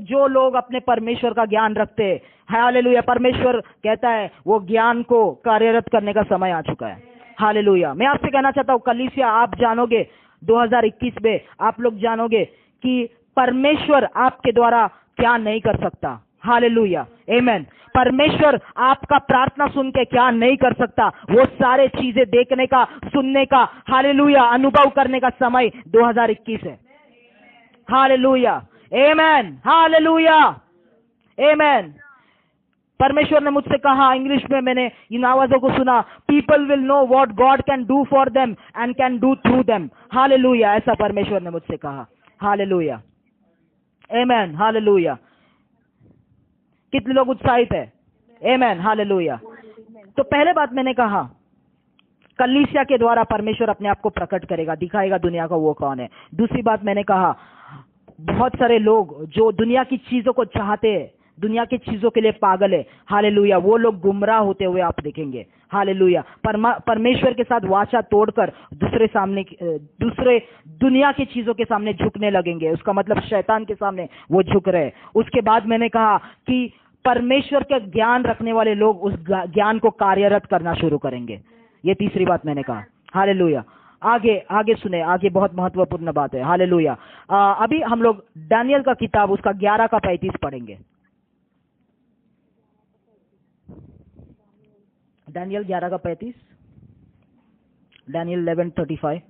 Speaker 1: जो लोग अपने परमेश्वर का ज्ञान रखते हैं, हालेलुया, परमेश्वर कहता है वो ज्ञान को कार्यरत करने का समय आ चुका है। हालेलुया। मैं आपसे कहना चाहता हूं कलीसिया, आप जानोगे 2021 में आप लोग जानोगे कि परमेश्वर आपके द्वारा क्या नहीं कर सकता। हालेलुया, आमेन। परमेश्वर आपका प्रार्थना सुन के क्या नहीं कर सकता, वो सारे चीजें देखने का, सुनने का, हालेलुया, अनुभव करने का समय 2021 है। हालेलुया, आमेन, हालेलुया, आमेन। परमेश्वर ने मुझसे कहा, इंग्लिश में मैंने इन आवाजों को सुना, people will know what God can do for them and can do through them. Hallelujah, ऐसा परमेश्वर ने मुझसे कहा। हालेलुया, आमेन, हालेलुया। कितने लोग उत्साहित है? Amen, hallelujah. तो पहले बात मैंने कहा, कलीसिया के द्वारा परमेश्वर अपने आप को प्रकट करेगा, दिखाएगा दुनिया का वो कौन है। दूसरी बात मैंने कहा, बहुत सारे लोग जो दुनिया की चीजों को चाहते हैं, दुनिया की चीजों के लिए पागल है, हालेलुया, वो लोग गुमराह होते हुए आप देखेंगे। हालेलुया। परमेश्वर के साथ वाचा तोड़कर दूसरे दुनिया की चीजों के सामने झुकने लगेंगे। उसका मतलब शैतान के सामने वो झुक रहे। उसके बाद मैंने कहा कि परमेश्वर का ज्ञान रखने वाले लोग उस ज्ञान को कार्यरत करना शुरू करेंगे। ये तीसरी बात मैंने कहा। हालेलुया। आगे सुने, आगे बहुत महत्वपूर्ण बात है। हालेलुया। अभी हम लोग दानियल का किताब उसका 11 का 35 पढ़ेंगे। दानियल 11 का 35, दानियल 11:35।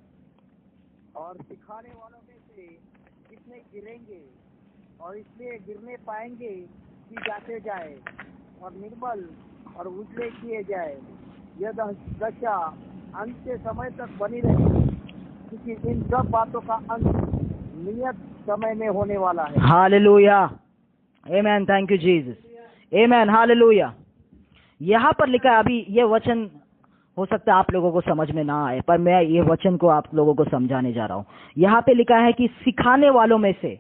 Speaker 2: और सिखाने वालों में से कितने गिरेंगे और इसलिए गिरने पाएंगे कि जाते जाए और निर्बल और उजले किए जाए। यह दशा अंत के समय तक बनी रहेगी, क्योंकि इन सब बातों का अंत नियत समय में होने वाला है।
Speaker 1: Hallelujah, amen, thank you Jesus, amen, hallelujah. यहाँ पर लिखा है, अभी ये वचन हो सकता है आप लोगों को समझ में ना आए, पर मैं ये वचन को आप लोगों को समझाने जा रहा हूँ। यहाँ पे लिखा है कि सिखाने वालों में से,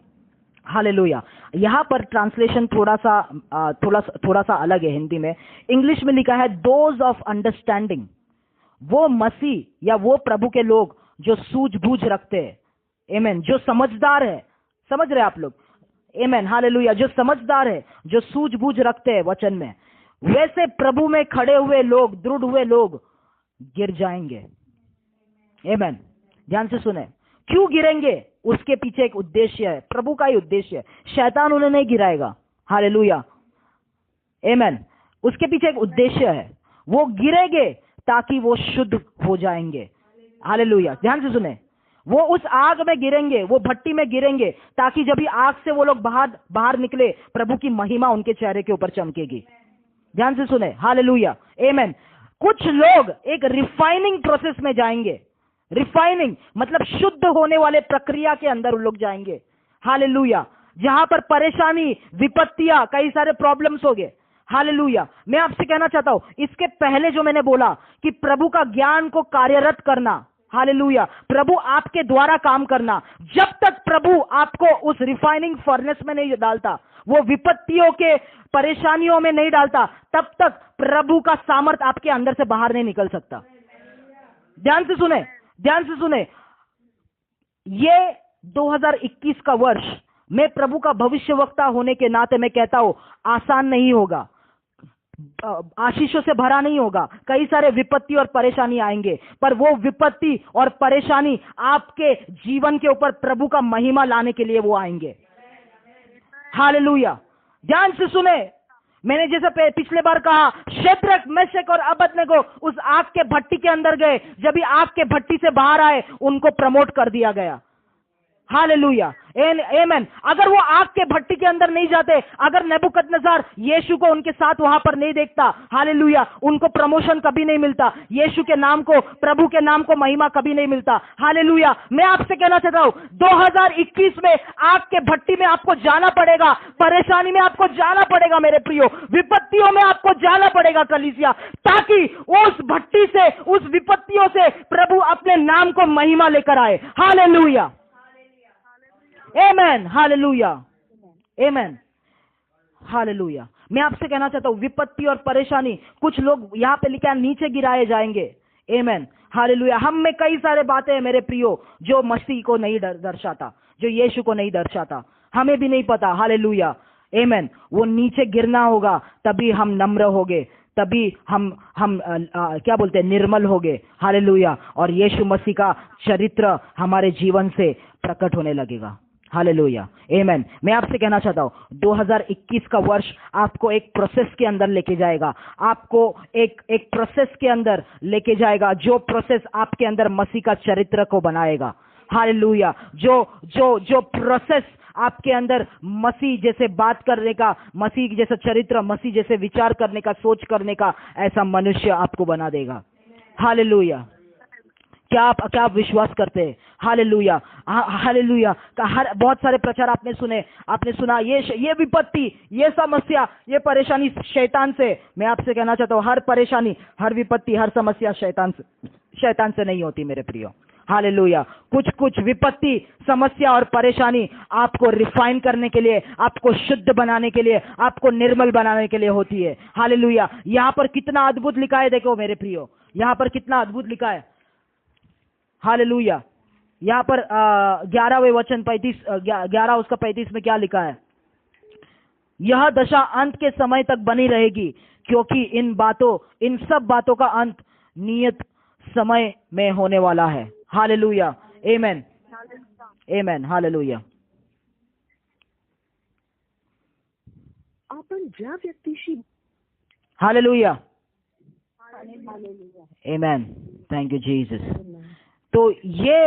Speaker 1: हालेलुया। यहाँ पर ट्रांसलेशन थोड़ा सा अलग है हिंदी में। इंग्लिश में लिखा है दोज ऑफ अंडरस्टैंडिंग, वो मसीह या वो प्रभु के लोग जो सूझबूझ रखते हैं, आमेन, जो समझदार है। समझ रहे आप लोग? आमेन, हालेलुया। जो समझदार है, जो सूझबूझ रखते हैं वचन में, वैसे प्रभु में खड़े हुए लोग, दृढ़ हुए लोग गिर जाएंगे। आमेन। ध्यान से सुने, क्यों गिरेंगे? उसके पीछे एक उद्देश्य है, प्रभु का ही उद्देश्य है। शैतान उन्हें नहीं गिराएगा। हालेलुया, आमेन। उसके पीछे एक उद्देश्य है, वो गिरेंगे ताकि वो शुद्ध हो जाएंगे। हालेलुया, ध्यान से सुने, वो उस आग में गिरेंगे, वो भट्टी में गिरेंगे, ताकि जब भी आग से वो लोग बाहर निकले, प्रभु की महिमा उनके चेहरे के ऊपर चमकेगी। ध्यान से सुने, हालेलुया, आमेन। कुछ लोग एक रिफाइनिंग प्रोसेस में जाएंगे। रिफाइनिंग मतलब शुद्ध होने वाले प्रक्रिया के अंदर उन लोग जाएंगे, हालेलुया, जहां पर परेशानी, विपत्तियां, कई सारे प्रॉब्लम्स हो गए, हालेलुया। मैं आपसे कहना चाहता हूं, इसके पहले जो मैंने बोला कि प्रभु का ज्ञान को कार्यरत करना, हालेलुया, प्रभु आपके द्वारा काम करना, जब तक प्रभु आपको उस रिफाइनिंग फर्नेस में नहीं डालता, वो विपत्तियों के परेशानियों में नहीं डालता, तब तक प्रभु का सामर्थ आपके अंदर से बाहर नहीं निकल सकता। ध्यान से सुने, ध्यान से सुने, ये 2021 का वर्ष, मैं प्रभु का भविष्यवक्ता होने के नाते मैं कहता हूं, आसान नहीं होगा, आशीषों से भरा नहीं होगा। कई सारे विपत्ति और परेशानी आएंगे, पर वो विपत्ति और परेशानी आपके जीवन के ऊपर प्रभु का महिमा लाने के लिए वो आएंगे, हालेलुया। ध्यान से सुने, मैंने जैसे पिछले बार कहा, शद्रक, मेशक और अबेदनगो उस आग के भट्टी के अंदर गए, जब भी आग के भट्टी से बाहर आए उनको प्रमोट कर दिया गया, हालेलुया, आमेन। अगर वो आग के भट्टी के अंदर नहीं जाते, अगर नेबुकदनेस्सर यीशु को उनके साथ वहां पर नहीं देखता, हालेलुया, उनको प्रमोशन कभी नहीं मिलता, यीशु के नाम को, प्रभु के नाम को महिमा कभी नहीं मिलता, हालेलुया। मैं आपसे कहना चाहता हूं, 2021 में आग के भट्टी में आपको जाना पड़ेगा, परेशानी में आपको जाना पड़ेगा मेरे प्रियो, विपत्तियों में आपको जाना पड़ेगा कलीसिया, ताकि उस भट्टी से, उस विपत्तियों से प्रभु अपने नाम को महिमा लेकर आए, हालेलुया, आमेन, हालेलुया, आमेन, हालेलुया। मैं आपसे कहना चाहता हूं, विपत्ति और परेशानी, कुछ लोग यहां पे लिखा है नीचे गिराए जाएंगे, आमेन, हालेलुया। हम में कई सारे बातें हैं मेरे प्रियो जो मसीह को नहीं दर्शाता, जो यीशु को नहीं दर्शाता, हमें भी नहीं पता, हालेलुया, आमेन। वो नीचे गिरना होगा, तभी हम नम्र होगे, तभी हम क्या बोलते हैं, निर्मल होगे, हालेलुया, और यीशु मसीह का चरित्र हमारे जीवन से प्रकट होने लगेगा, हालेलुया, आमेन। मैं आपसे कहना चाहता हूं, 2021 का वर्ष आपको एक प्रोसेस के अंदर लेके जाएगा, आपको एक प्रोसेस के अंदर लेके जाएगा, जो प्रोसेस आपके अंदर मसीह का चरित्र को बनाएगा, हालेलुया। जो प्रोसेस आपके अंदर मसीह जैसे बात करने का, मसीह जैसा चरित्र, मसीह जैसे विचार करने का, सोच करने का, ऐसा मनुष्य आपको बना देगा, हालेलुया। क्या आप विश्वास करते हैं, हालेलुया, हालेलुया। बहुत सारे प्रचार आपने सुना, ये विपत्ति, ये समस्या, ये परेशानी शैतान से। मैं आपसे कहना चाहता हूं, हर परेशानी, हर विपत्ति, हर समस्या शैतान से नहीं होती मेरे प्रियो, हालेलुया। कुछ विपत्ति, समस्या और परेशानी आपको रिफाइन करने के लिए, आपको शुद्ध बनाने के लिए, आपको निर्मल बनाने के लिए होती है, हालेलुया। यहाँ पर कितना अद्भुत लिखा है, देखो मेरे प्रियो, यहाँ पर कितना अद्भुत लिखा है, हालेलुया। यहाँ पर 11वें वचन 35 में क्या लिखा है, यह दशा अंत के समय तक बनी रहेगी, क्योंकि इन सब बातों का अंत नियत समय में होने वाला है, हालेलुया, आमेन, आमेन, हालेलुया।
Speaker 3: आपण ज्या व्यक्तीशी,
Speaker 1: hallelujah, amen, thank you Jesus. तो ये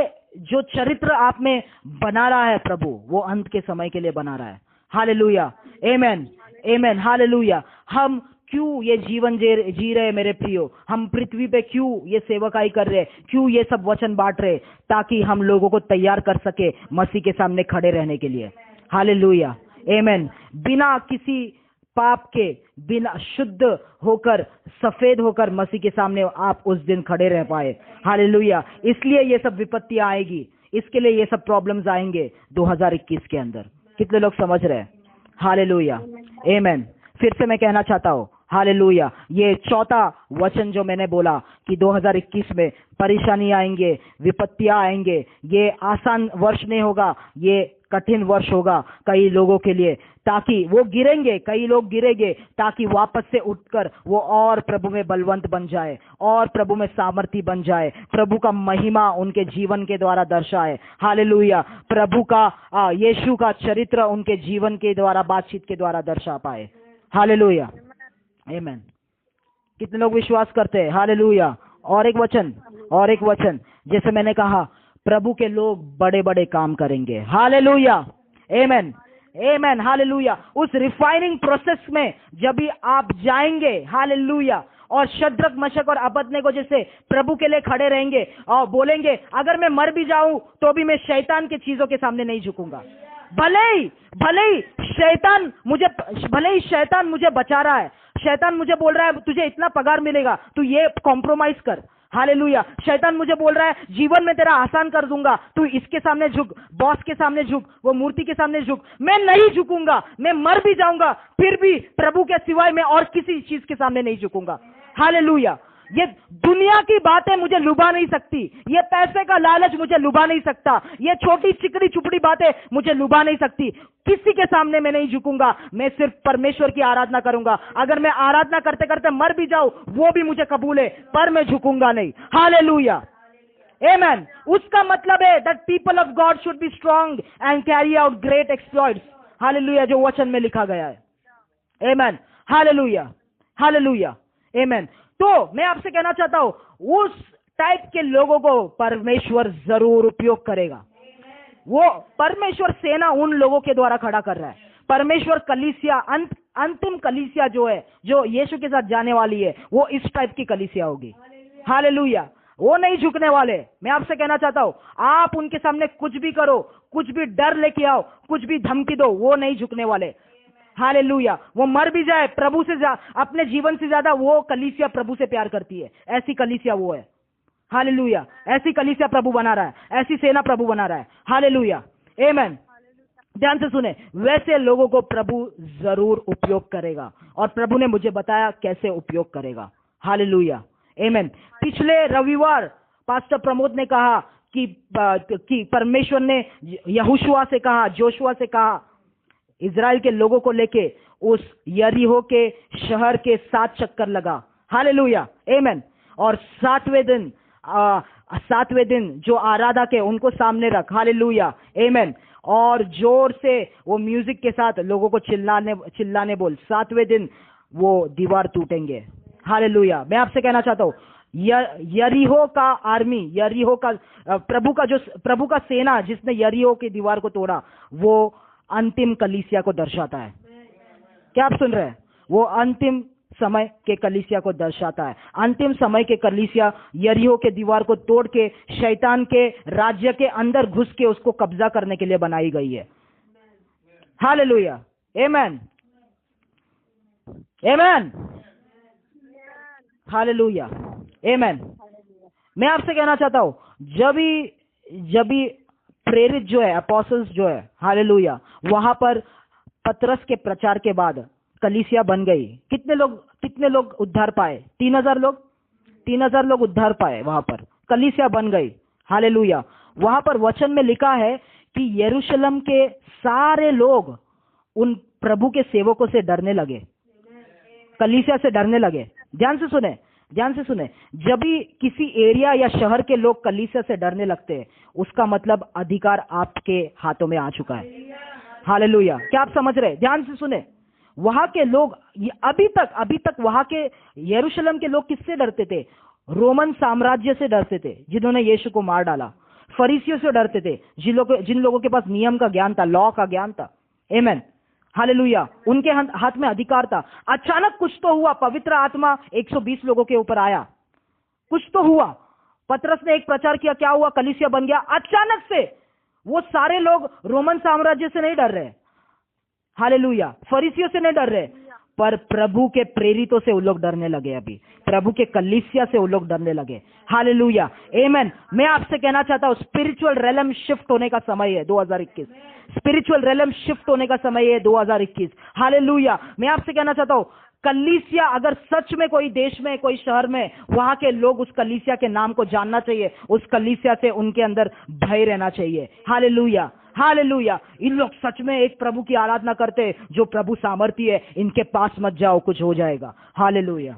Speaker 1: जो चरित्र आप में बना रहा है प्रभु, वो अंत के समय के लिए बना रहा है, हालेलुया, आमेन, आमेन, हालेलुया। हम क्यों ये जीवन जी रहे मेरे प्रियो, हम पृथ्वी पे क्यों ये सेवकाई कर रहे, क्यों ये सब वचन बांट रहे, ताकि हम लोगों को तैयार कर सके मसीह के सामने खड़े रहने के लिए, हालेलुया, आमेन। बिना किसी पाप के, बिना शुद्ध होकर, सफेद होकर मसीह के सामने आप उस दिन खड़े रह पाए, हालेलुया। इसलिए ये सब विपत्तियां आएगी, इसके लिए ये सब प्रॉब्लम्स आएंगे 2021 के अंदर। कितने लोग समझ रहे हैं, हालेलुया, आमेन। फिर से मैं कहना चाहता हूं, हालेलुया, ये चौथा वचन जो मैंने बोला कि 2021 में परेशानी आएंगे, विपत्तियां आएंगे, ये आसान वर्ष नहीं होगा, ये कठिन वर्ष होगा कई लोगों के लिए, ताकि वो गिरेंगे, कई लोग गिरेंगे, ताकि वापस से उठकर वो और प्रभु में बलवंत बन जाए, और प्रभु में सामर्थी बन जाए, प्रभु का महिमा उनके जीवन के द्वारा दर्शाए, हालेलुया। प्रभु का, यीशु का चरित्र उनके जीवन के द्वारा, बातचीत के द्वारा दर्शा पाए, हालेलुया, आमेन। कितने लोग विश्वास करते हैं, हालेलुया। और एक वचन जैसे मैंने कहा, प्रभु के लोग बड़े बड़े काम करेंगे, हालेलुया, आमेन, आमेन, हालेलुया। उस रिफाइनिंग प्रोसेस में जब भी आप जाएंगे, हालेलुया, और शद्रक, मशक और अबदनेगो जैसे प्रभु के लिए खड़े रहेंगे और बोलेंगे, अगर मैं मर भी जाऊं तो भी मैं शैतान की चीजों के सामने नहीं झुकूंगा। भले ही शैतान मुझे बचा रहा है, शैतान मुझे बोल रहा है तुझे इतना पगार मिलेगा, तू ये कॉम्प्रोमाइज कर, हालेलुया। शैतान मुझे बोल रहा है जीवन में तेरा आसान कर दूंगा, तू इसके सामने झुक, बॉस के सामने झुक, वो मूर्ति के सामने झुक। मैं नहीं झुकूंगा, मैं मर भी जाऊंगा फिर भी प्रभु के सिवाय मैं और किसी चीज के सामने नहीं झुकूंगा, हालेलुया। ये दुनिया की बातें मुझे लुभा नहीं सकती, ये पैसे का लालच मुझे लुभा नहीं सकता, ये छोटी चिकनी चुपड़ी बातें मुझे लुभा नहीं सकती। किसी के सामने मैं नहीं झुकूंगा, मैं सिर्फ परमेश्वर की आराधना करूंगा। अगर मैं आराधना करते करते मर भी जाऊं वो भी मुझे कबूल है, पर मैं झुकूंगा नहीं, हालेलुया, आमेन। उसका मतलब है that people of God should be strong and carry out great exploits, hallelujah, जो वचन में लिखा गया है, आमेन, हालेलुया, हालेलुया, आमेन। तो मैं आपसे कहना चाहता हूं, उस टाइप के लोगों को परमेश्वर जरूर उपयोग करेगा। वो परमेश्वर सेना उन लोगों के द्वारा खड़ा कर रहा है। परमेश्वर कलीसिया, अंतिम कलीसिया जो है, जो यीशु के साथ जाने वाली है, वो इस टाइप की कलीसिया होगी, हालेलुया। वो नहीं झुकने वाले। मैं आपसे कहना चाहता हूं, आप उनके सामने कुछ भी करो, कुछ भी डर लेके आओ, कुछ भी धमकी दो, वो नहीं झुकने वाले, हालेलुया। वो मर भी जाए प्रभु से अपने जीवन से ज्यादा वो कलीसिया प्रभु से प्यार करती है, ऐसी कलीसिया वो है, हालेलुया। ऐसी कलीसिया प्रभु बना रहा है, ऐसी सेना प्रभु बना रहा है, हालेलुया, आमेन। ध्यान से सुने, वैसे लोगों को प्रभु जरूर उपयोग करेगा, और प्रभु ने मुझे बताया कैसे उपयोग करेगा, हालेलुया, आमेन। पिछले रविवार पास्टर प्रमोद ने कहा कि परमेश्वर ने यहोशुआ से कहा, जोशुआ से कहा, इजराइल के लोगों को लेके उस यरीहो के शहर के 7 चक्कर लगा, हालेलुया, आमेन। और 7वें दिन जो आराधक के उनको सामने रख, हालेलुया, आमेन। और जोर से वो म्यूजिक के साथ लोगों को चिल्लाने बोल, 7वें दिन वो दीवार टूटेंगे, हालेलुया। मैं आपसे कहना चाहता हूं, यरीहो का आर्मी, यरीहो का प्रभु का सेना जिसने यरीहो की दीवार को तोड़ा, वो अंतिम कलीसिया को दर्शाता है। क्या आप सुन रहे हैं? वो अंतिम समय के कलीसिया को दर्शाता है। अंतिम समय के कलीसिया यरीहो के दीवार को तोड़ के शैतान के राज्य के अंदर घुस के उसको कब्जा करने के लिए बनाई गई है, हालेलुया, आमेन, आमेन, हालेलुया, आमेन। मैं आपसे कहना चाहता हूं, जब भी प्रेरित जो है, अपोस्टल्स जो है, हालेलुया, वहां पर पतरस के प्रचार के बाद कलीसिया बन गई। कितने लोग उद्धार पाए? 3000 लोग उद्धार पाए, वहां पर कलीसिया बन गई, हालेलुया। वहां पर वचन में लिखा है कि यरूशलेम के सारे लोग उन प्रभु के सेवकों से डरने लगे, कलीसिया से डरने लगे। ध्यान से सुने, जब भी किसी एरिया या शहर के लोग कलीसिया से डरने लगते हैं, उसका मतलब अधिकार आपके हाथों में आ चुका है, हालेलुया। क्या आप समझ रहे? ध्यान से सुने, वहां के लोग अभी तक वहां के यरूशलेम के लोग किससे डरते थे? रोमन साम्राज्य से डरते थे, जिन्होंने यीशु को मार डाला। फरीसियों से डरते थे, जिन लोगों के पास नियम का ज्ञान था, लॉ का ज्ञान था, आमेन, हालेलुया। उनके हाथ में अधिकार था। अचानक कुछ तो हुआ, पवित्र आत्मा 120 लोगों के ऊपर आया, कुछ तो हुआ। पतरस ने एक प्रचार किया, क्या हुआ? कलीसिया बन गया। अचानक से वो सारे लोग रोमन साम्राज्य से नहीं डर रहे, हालेलुया, फरीसियों से नहीं डर रहे, पर प्रभु के प्रेरितों से वो लोग डरने लगे। अभी प्रभु के कलीसिया से वो लोग डरने लगे, हालेलुया, आमेन। मैं आपसे कहना चाहता हूं, स्पिरिचुअल रेलम शिफ्ट होने का समय है 2021, स्पिरिचुअल रेलम शिफ्ट होने का समय है 2021, हालेलुया। मैं आपसे कहना चाहता हूं, कलीसिया अगर सच में कोई देश में, कोई शहर में, वहां के लोग उस कलीसिया के नाम को जानना चाहिए, उस कलीसिया से उनके अंदर भय रहना चाहिए, हालेलुया, हालेलुया। इन लोग सच में एक प्रभु की आराधना करते हैं, जो प्रभु सामर्थी है, इनके पास मत जाओ, कुछ हो जाएगा, हालेलुया,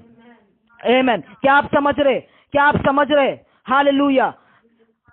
Speaker 1: आमेन। क्या आप समझ रहे? हालेलुया।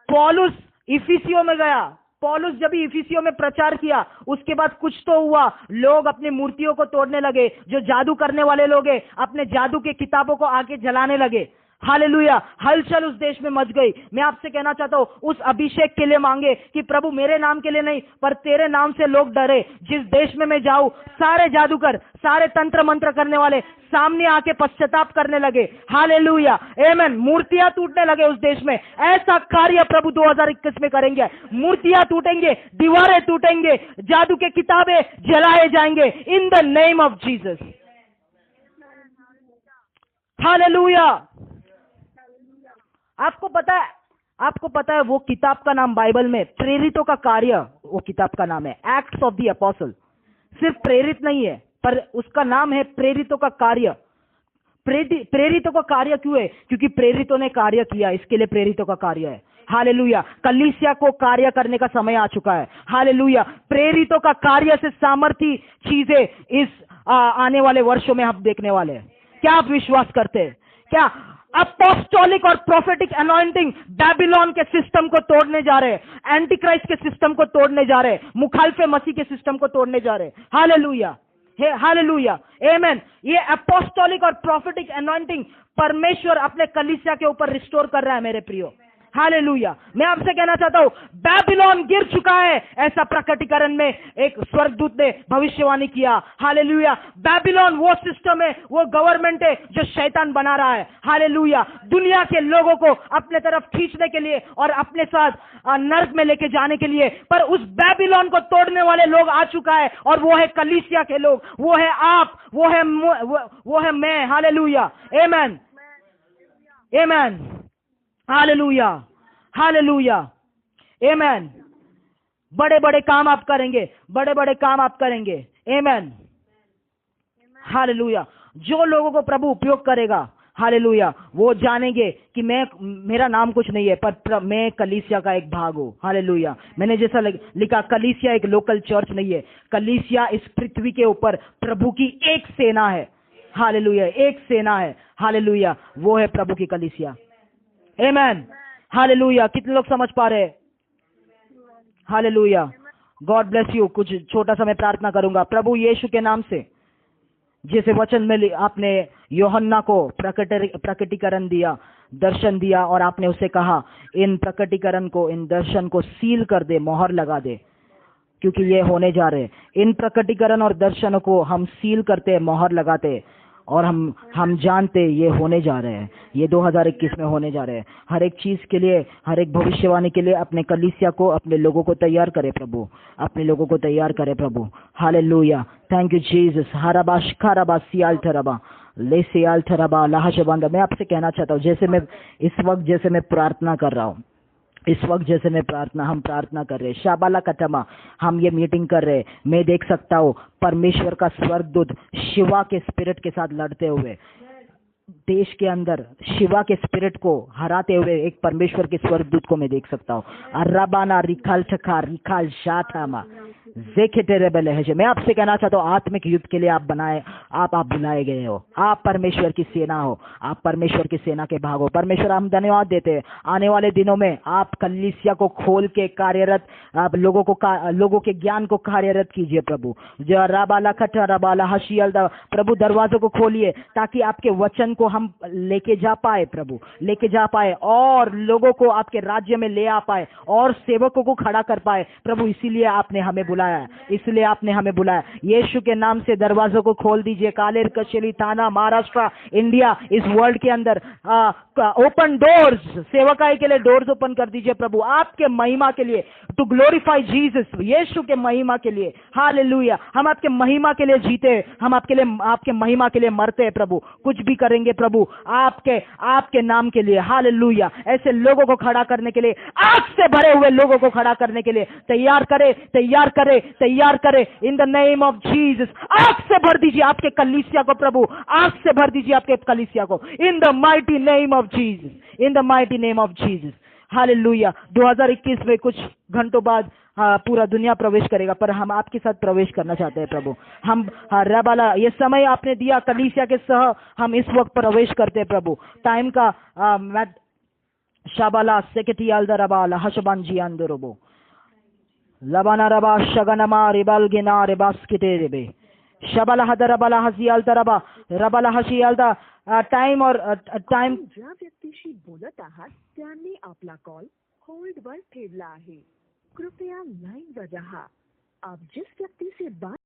Speaker 1: पौलुस इफिसियों में गया, पौलुस जब इफिसियों में प्रचार किया, उसके बाद कुछ तो हुआ, लोग अपनी मूर्तियों को तोड़ने लगे, जो जादू करने वाले लोग हैं, अपने जादू के किताबों को आके जलाने लगे, हालेलुया, हलचल उस देश में मच गई। मैं आपसे कहना चाहता हूँ, उस अभिषेक के लिए मांगे कि प्रभु मेरे नाम के लिए नहीं, पर तेरे नाम से लोग डरे। जिस देश में मैं जाऊं, सारे जादूगर, सारे तंत्र मंत्र करने वाले सामने आके पश्चाताप करने लगे। हालेलुया, आमेन। मूर्तियां टूटने लगे उस देश में। ऐसा कार्य प्रभु 2021 में करेंगे। मूर्तियां टूटेंगे, दीवारें टूटेंगे, जादू के किताबें जलाए जाएंगे in the name of Jesus. Hallelujah. आपको पता है वो किताब का नाम बाइबल में प्रेरितों का कार्य, वो किताब का नाम है एक्ट्स ऑफ द अपोस्टल। सिर्फ प्रेरित नहीं है, पर उसका नाम है प्रेरितों का कार्य। प्रेरितों का कार्य क्यों है? क्योंकि प्रेरितों ने कार्य किया, इसके लिए प्रेरितों का कार्य है। हालेलुया, कलीसिया को कार्य करने का समय आ चुका है। हालेलुया, प्रेरितों का कार्य से सामर्थी चीजें इस आने वाले वर्षों में हम देखने वाले हैं। क्या आप विश्वास करते हैं? क्या अपोस्टोलिक और प्रोफेटिक अनॉइंटिंग बेबीलोन के सिस्टम को तोड़ने जा रहे हैं, एंटी क्राइस्ट के सिस्टम को तोड़ने जा रहे हैं, मुखालफे मसीह के सिस्टम को तोड़ने जा रहे हैं। हालेलुया, हालेलुया, आमेन। ये अपोस्टोलिक और प्रोफेटिक अनॉइंटिंग परमेश्वर अपने कलीसिया के ऊपर रिस्टोर कर रहा है मेरे प्रियो। हालेलुया, मैं आपसे कहना चाहता हूं, बेबीलोन गिर चुका है, ऐसा प्रकटीकरण में एक स्वर्गदूत ने भविष्यवाणी किया। हालेलुया, बेबीलोन वो सिस्टम है, वो गवर्नमेंट है जो शैतान बना रहा है। हालेलुया, दुनिया के लोगों को अपने तरफ खींचने के लिए और अपने साथ नर्क में लेके जाने के लिए। पर उस बेबीलोन को तोड़ने वाले लोग आ चुका है, और वो है कलीसिया के लोग, वो है आप, वो है मैं। हालेलुया, आमेन, आमेन, हालेलुया, हालेलुया, आमेन। बड़े बड़े काम आप करेंगे, बड़े बड़े काम आप करेंगे। आमेन, हालेलुया। जो लोगों को प्रभु उपयोग करेगा, हालेलुया, वो जानेंगे कि मेरा नाम कुछ नहीं है, पर मैं कलीसिया का एक भाग हूँ। हालेलुया, मैंने जैसा लिखा, कलीसिया एक लोकल चर्च नहीं है, कलीसिया इस पृथ्वी के ऊपर प्रभु की एक सेना है। हालेलुया, एक सेना है। हालेलुया, वो है प्रभु की कलीसिया। आमेन, हालेलुया। कितने लोग समझ पा रहे हैं? Hallelujah, God bless you. कुछ छोटा सा मैं प्रार्थना करूंगा। प्रभु यीशु के नाम से, जैसे वचन में आपने यूहन्ना को प्रकटीकरण दिया, दर्शन दिया, और आपने उसे कहा इन प्रकटीकरण को, इन दर्शन को सील कर दे, मोहर लगा दे, क्योंकि ये होने जा रहे। इन प्रकटीकरण और दर्शनों को हम सील करते, मोहर लगाते, और हम जानते ये होने जा रहे हैं, ये 2021 में होने जा रहे हैं। हर एक चीज के लिए, हर एक भविष्यवाणी के लिए अपने कलीसिया को, अपने लोगों को तैयार करे प्रभु, अपने लोगों को तैयार करे प्रभु। Hallelujah, thank you Jesus. हराबाश खाराबास सियाल थरबा ले सियाल थरबा लाहशबंद। मैं आपसे कहना चाहता हूँ, जैसे मैं इस वक्त, जैसे मैं प्रार्थना कर रहा हूँ, इस वक्त जैसे हम प्रार्थना कर रहे हैं, शाबाला कटमा, हम ये मीटिंग कर रहे हैं, मैं देख सकता हूँ परमेश्वर का स्वर्गदूत शिवा के स्पिरिट के साथ लड़ते हुए, देश के अंदर शिवा के स्पिरिट को हराते हुए एक परमेश्वर के स्वर्गदूत को मैं देख सकता हूँ। अरबाना रिखाल ठखा रिखाल शाठामा मैं आपसे कहना चाहता हूँ, आत्मिक युद्ध के लिए आप बुलाए गए हो। आप परमेश्वर की सेना हो, आप परमेश्वर की सेना के भाग हो। परमेश्वर, हम धन्यवाद देते हैं, आने वाले दिनों में आप कलीसिया को खोल के कार्यरत, आप लोगों के ज्ञान को कार्यरत कीजिए प्रभु। जो राबाला खटा राबाला हशियल, प्रभु दरवाजों को खोलिए ताकि आपके वचन को हम लेके जा पाए प्रभु, लेके जा पाए, और लोगों को आपके राज्य में ले आ पाए, और सेवकों को खड़ा कर पाए प्रभु। इसीलिए आपने हमें बुलाया, इसलिए आपने हमें बुलाया। यीशु के नाम से दरवाजों को खोल दीजिए। कालेर, कचेरी, थाना, महाराष्ट्र, इंडिया, इस वर्ल्ड के अंदर ओपन डोर्स, सेवकाई के लिए डोर्स ओपन कर दीजिए प्रभु, आपके महिमा के लिए, टू ग्लोरीफाई जीसस, यीशु के महिमा के लिए। हालेलुया, हम आपके महिमा के लिए जीते, हम आपके महिमा के लिए मरते हैं प्रभु, कुछ भी करेंगे प्रभु आपके नाम के लिए। हालेलुया, ऐसे लोगों को खड़ा करने के लिए, आग से भरे हुए लोगों को खड़ा करने के लिए तैयार करे in the name of Jesus. आग से भर दीजिए आपके कलीसिया को प्रभु, आग से भर दीजिए आपके कलीसिया को, in the mighty name of Jesus, in the mighty name of Jesus. Hallelujah, 2021 में कुछ घंटों बाद पूरा दुनिया प्रवेश करेगा, पर हम आपके साथ प्रवेश करना चाहते हैं प्रभु। हम रबाला, ये समय आपने दिया कलीसिया के सह, हम इस वक्त प्रवेश करते हैं प्रभु। टाइम का शाबाला सेकेटियाल दरबाला हशबान जी अंदरोबो लबाना रबा शगनमा रिबाल गिना रिबास्किते रेबे शबला हदरबला हसियाल तरबा रबला हशियालदा टाइम और टाइम
Speaker 3: आपण ज्या व्यक्तीशी बोलत आहात त्यांनी आपला कॉल होल्ड वर ठेवला आहे. कृपया लाइन पर रहा. आप जिस व्यक्ति से बात